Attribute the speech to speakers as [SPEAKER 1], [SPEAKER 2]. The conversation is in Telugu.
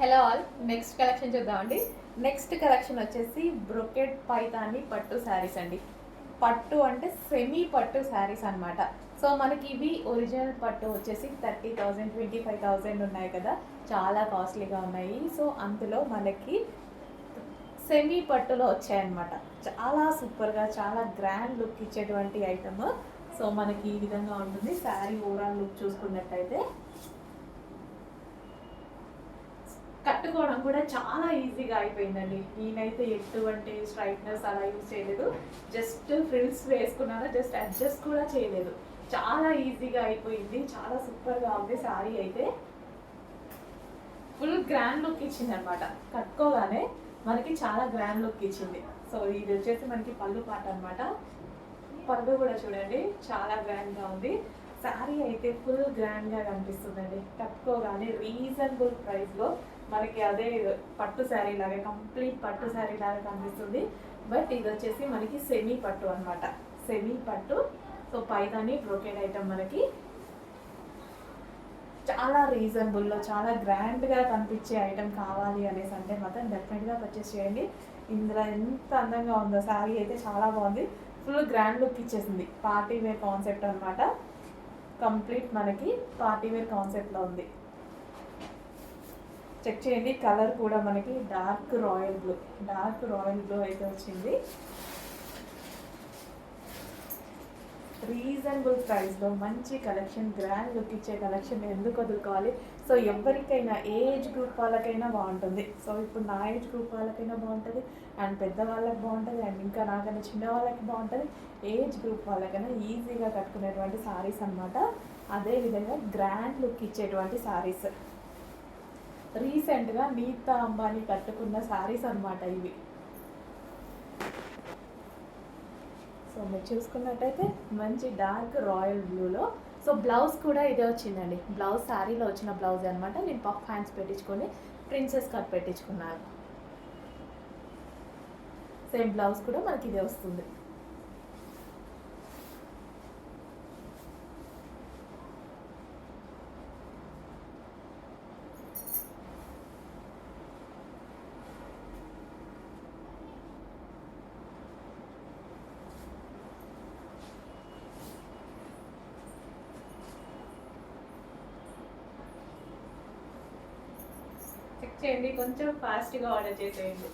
[SPEAKER 1] హలో ఆల్, నెక్స్ట్ కలెక్షన్ చూద్దామండి. నెక్స్ట్ కలెక్షన్ వచ్చేసి బ్రొకెట్ పైతాని పట్టు శారీస్ అండి. పట్టు అంటే సెమీ పట్టు శారీస్ అనమాట. సో మనకి ఇవి ఒరిజినల్ పట్టు వచ్చేసి 30,000 25,000 ఉన్నాయి కదా, చాలా కాస్ట్లీగా ఉన్నాయి. సో అందులో మనకి సెమీ పట్టులో వచ్చాయన్నమాట. చాలా సూపర్గా, చాలా గ్రాండ్ లుక్ ఇచ్చేటువంటి ఐటమ్. సో మనకి ఈ విధంగా ఉంటుంది శారీ ఓవరాల్ లుక్ చూసుకున్నట్టయితే. కట్టుకోవడం కూడా చాలా ఈజీగా అయిపోయిందండి. నేనైతే ఎటువంటి స్ట్రైట్నెస్ అలా యూజ్ చేయలేదు, జస్ట్ ఫ్రిల్స్ వేసుకున్నాను, జస్ట్ అడ్జస్ట్ కూడా చేయలేదు. చాలా ఈజీగా అయిపోయింది, చాలా సూపర్గా ఉంది శారీ అయితే. ఫుల్ గ్రాండ్ లుక్ ఇచ్చింది అనమాట. కట్టుకోగానే మనకి చాలా గ్రాండ్ లుక్ ఇచ్చింది. సో ఇది వచ్చేసి మనకి పళ్ళు పాట అనమాట. పళ్ళు కూడా చూడండి చాలా గ్రాండ్గా ఉంది. శారీ అయితే ఫుల్ గ్రాండ్గా కనిపిస్తుందండి. కట్టుకోగానే రీజనబుల్ ప్రైస్లో మనకి అదే పట్టు శారీ లాగా, కంప్లీట్ పట్టు శారీ లాగా కనిపిస్తుంది. బట్ ఇది వచ్చేసి మనకి సెమీ పట్టు అనమాట. సెమీ పట్టు. సో పైదాని బ్రోకెడ్ ఐటమ్ మనకి చాలా రీజనబుల్లో, చాలా గ్రాండ్గా కనిపించే ఐటమ్ కావాలి అనేసి అంటే మాత్రం డెఫినెట్గా పర్చేస్ చేయండి. ఇందులో ఎంత అందంగా ఉందో శారీ అయితే, చాలా బాగుంది. ఫుల్ గ్రాండ్ లుక్ ఇచ్చేసింది. పార్టీ వేర్ కాన్సెప్ట్ అనమాట. కంప్లీట్ మనకి పార్టీ వేర్ కాన్సెప్ట్లో ఉంది. చెక్ చేయండి, కలర్ కూడా మనకి డార్క్ రాయల్ బ్లూ అయితే వచ్చింది. రీజనబుల్ ప్రైస్లో మంచి కలెక్షన్, గ్రాండ్ లుక్ ఇచ్చే కలెక్షన్ ఎందుకు వదులుకోవాలి. సో ఎవరికైనా, ఏజ్ గ్రూప్ వాళ్ళకైనా బాగుంటుంది. సో ఇప్పుడు నా ఏజ్ గ్రూప్ వాళ్ళకైనా బాగుంటుంది, అండ్ పెద్దవాళ్ళకి బాగుంటుంది, అండ్ ఇంకా నాకైనా చిన్న వాళ్ళకి బాగుంటుంది. ఏజ్ గ్రూప్ వాళ్ళకైనా ఈజీగా కట్టుకునేటువంటి శారీస్ అనమాట. అదేవిధంగా గ్రాండ్ లుక్ ఇచ్చేటువంటి శారీస్. రీసెంట్గా నీతా అంబానీ కట్టుకున్న శారీస్ అనమాట ఇవి. సో మీరు చూసుకున్నట్టయితే మంచి డార్క్ రాయల్ బ్లూలో. సో బ్లౌజ్ కూడా ఇదే వచ్చిందండి. బ్లౌజ్ శారీలో వచ్చిన బ్లౌజ్ అనమాట. నేను పఫ్ హ్యాండ్స్ పెట్టించుకొని ప్రిన్సెస్ కట్ పెట్టించుకున్నాను. సేమ్ బ్లౌజ్ కూడా మనకి ఇదే వస్తుంది. చెక్ చేయండి, కొంచెం ఫాస్ట్గా ఆర్డర్ చేసేయండి.